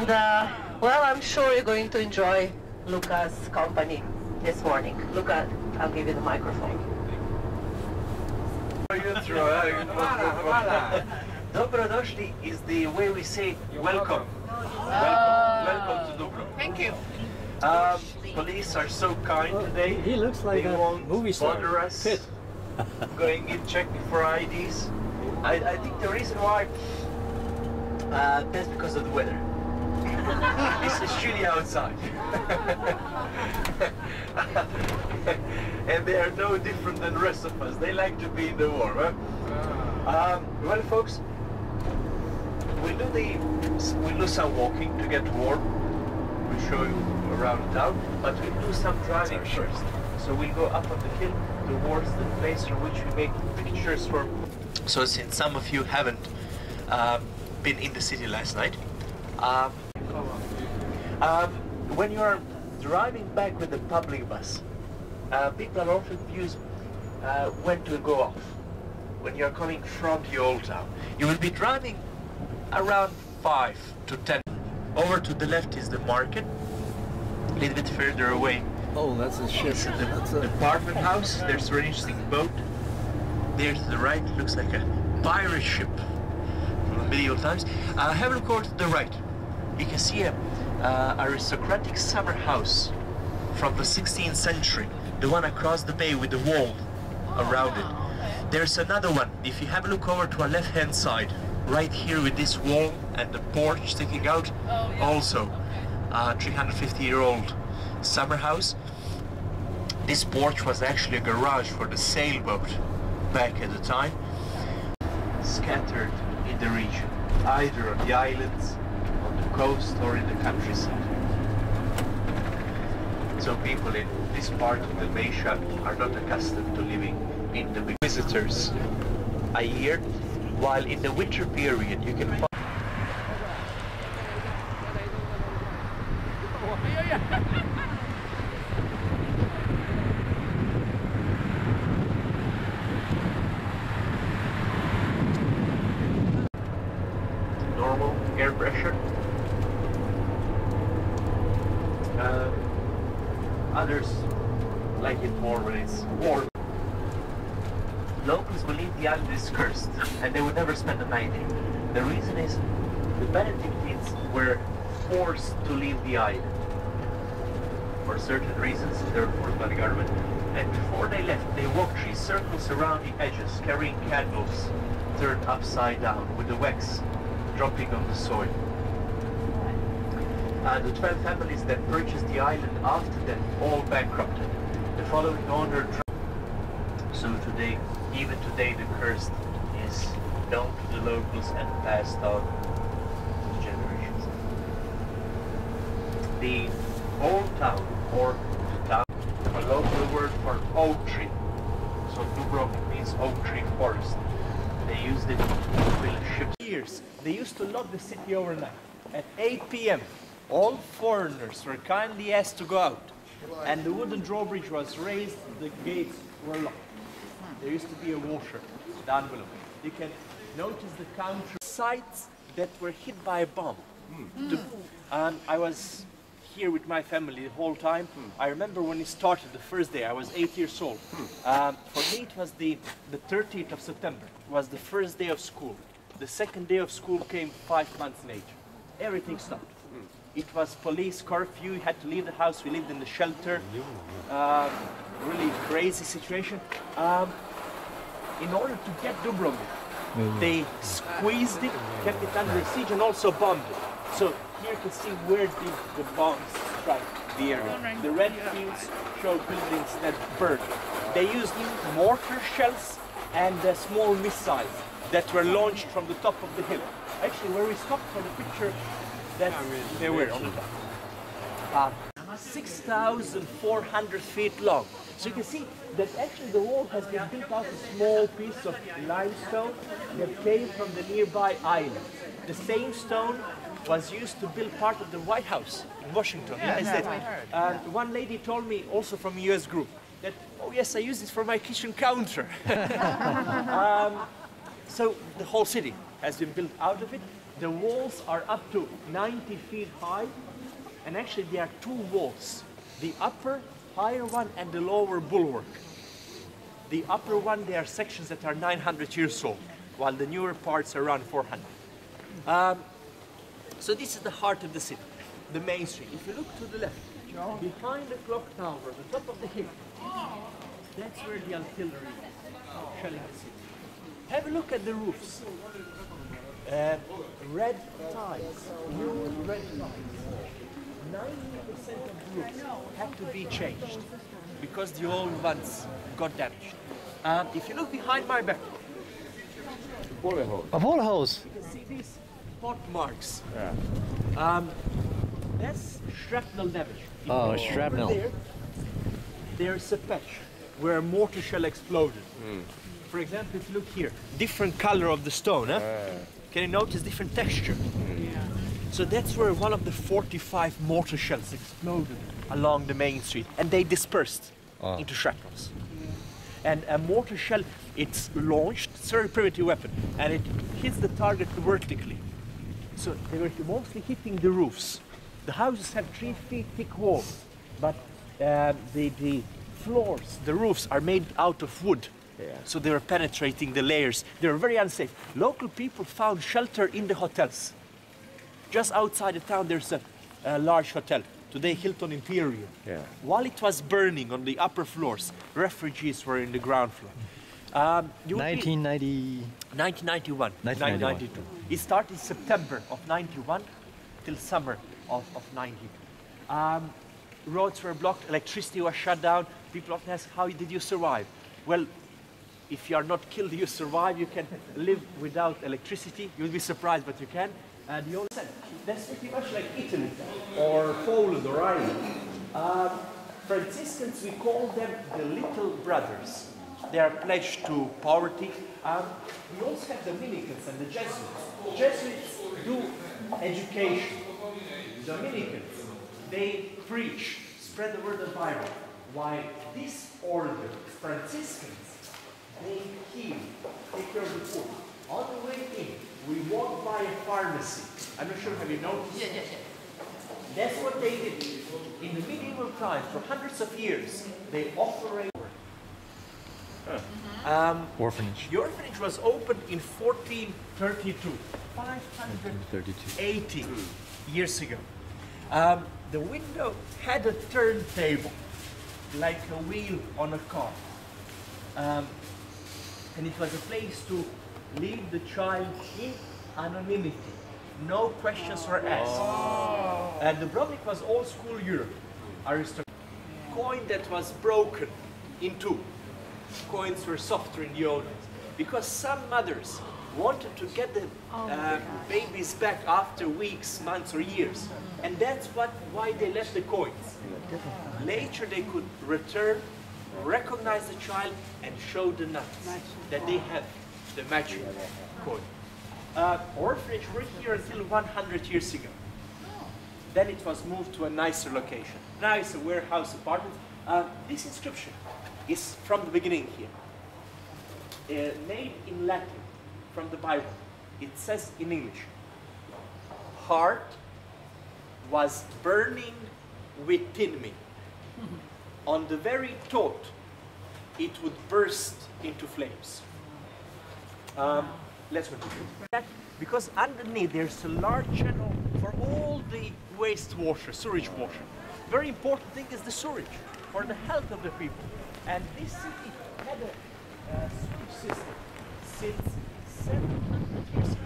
And well, I'm sure you're going to enjoy Luca's company this morning. Luca, I'll give you the microphone. Dobrodošli is the way we say welcome. Welcome to Dubrovnik. Thank you. Police are so kind today. He looks like they a won't movie star. bother us Fit. going in checking for IDs. I think the reason why that's because of the weather. It's chilly outside. And they are no different than the rest of us. They like to be in the warm. Huh? Well, folks, we'll do some walking to get warm. We'll show you around town, but we'll do some driving first. So we'll go up on the hill towards the place from which we make pictures for. So since some of you haven't been in the city last night, when you are driving back with the public bus, people are often confused when to go off. When you are coming from the old town, you will be driving around 5 to 10. Over to the left is the market. A little bit further away. Oh, that's a ship. Is the apartment house. There's an interesting boat. There to the right looks like a pirate ship from the medieval times. Have a look over to the right. You can see a aristocratic summer house from the 16th century, the one across the bay with the wall around it. There's another one, if you have a look over to our left hand side, right here with this wall and the porch sticking out, also a 350-year-old summer house. This porch was actually a garage for the sailboat back at the time. Scattered in the region, either on the islands, on the coast, or in the countryside. So people in this part of the Croatia are not accustomed to living in the big visitors a year, while in the winter period you can find normal air pressure. Others like it more when it's warm. Locals believe the island is cursed and they would never spend the night there. The reason is the Benedictines were forced to leave the island for certain reasons. They were forced by the government, and before they left they walked 3 circles around the edges carrying candles turned upside down with the wax dropping on the soil. The 12 families that purchased the island after them all bankrupted. The following owner. So today, even today, the curse is known to the locals and passed on to generations. The old town, or the town, a local word for oak tree. So Dubrovnik means oak tree forest. They used it to build ships. Years, they used to lock the city overnight. At 8 p.m., all foreigners were kindly asked to go out. And the wooden drawbridge was raised, the gates were locked. There used to be a washer down below. You can notice the country sites that were hit by a bomb. I was here with my family the whole time. I remember when it started the first day, I was 8 years old. For me it was the 30th of September. It was the first day of school. The second day of school came 5 months later. Everything stopped. It was police curfew, you had to leave the house, we lived in the shelter. Really crazy situation. In order to get Dubrovnik, they squeezed it, kept it under siege, and also bombed it. So here you can see where did the bombs strike the area. The red fields show buildings that burned. They used mortar shells and small missiles that were launched from the top of the hill. Actually, where we stopped for the picture, they were on the top. 6,400 feet long. So you can see that actually the wall has been built out of a small piece of limestone that came from the nearby island. The same stone was used to build part of the White House in Washington. One lady told me, also from a US group, that, oh yes, I use this for my kitchen counter. So the whole city has been built out of it. The walls are up to 90 feet high, and actually there are two walls. The upper, higher one, and the lower bulwark. The upper one, there are sections that are 900 years old, while the newer parts are around 400. So this is the heart of the city, the main street. If you look to the left, behind the clock tower, the top of the hill, that's where the artillery is shelling the city. Have a look at the roofs. Red tiles, new red tiles. 90% of the roofs had to be changed because the old ones got damaged. If you look behind my back, A bullet holes. you can see these pot marks. Yeah. That's shrapnel damage. If Oh, you look shrapnel. over there's a patch where a mortar shell exploded. For example, if you look here, different color of the stone, huh? Can you notice different texture? So that's where one of the 45 mortar shells exploded along the main street, and they dispersed into shrapnels. And a mortar shell, it's launched, it's a very primitive weapon, and it hits the target vertically. So they were mostly hitting the roofs. The houses have 3 feet thick walls, but the floors, the roofs are made out of wood. So they were penetrating the layers. They were very unsafe. Local people found shelter in the hotels. Just outside the town, there's a large hotel, today Hilton Imperial. Yeah. While it was burning on the upper floors, refugees were in the ground floor. 1990. 1991, 1992. It started September of 91 till summer of 90. Roads were blocked, electricity was shut down. People often ask, how did you survive? Well, if you are not killed, you survive. You can live without electricity. You'll be surprised, but you can. The old that's pretty much like Italy or Poland or Ireland. Franciscans, we call them the little brothers. They are pledged to poverty. We also have the Dominicans and the Jesuits. Jesuits do education. Dominicans, they preach, spread the word of the Bible. While this order, Franciscans, they heal, take care of the poor. On the way in, we walk by a pharmacy. I'm not sure, have you noticed? Yeah. That's what they did. In the medieval times, for hundreds of years, they operated. Orphanage. The orphanage was opened in 1432, 580 years ago. The window had a turntable, like a wheel on a car. And it was a place to leave the child in anonymity. No questions were asked. And Dubrovnik was old school Europe. Aristocracy. Coin that was broken in two. Coins were softer in the old days. Because some mothers wanted to get the babies back after weeks, months, or years. And that's why they left the coins. Later they could return, recognize the child, and show the nuns that they have the magic coin. Orphanage were here until 100 years ago. Then it was moved to a nicer location. Now it's a warehouse apartment. This inscription is from the beginning here. Made in Latin from the Bible. It says in English, heart was burning within me. On the very thought, it would burst into flames. Let's continue. Because underneath there's a large channel for all the wastewater, sewage water. Very important thing is the sewage for the health of the people. And this city had a sewage system since 700 years ago.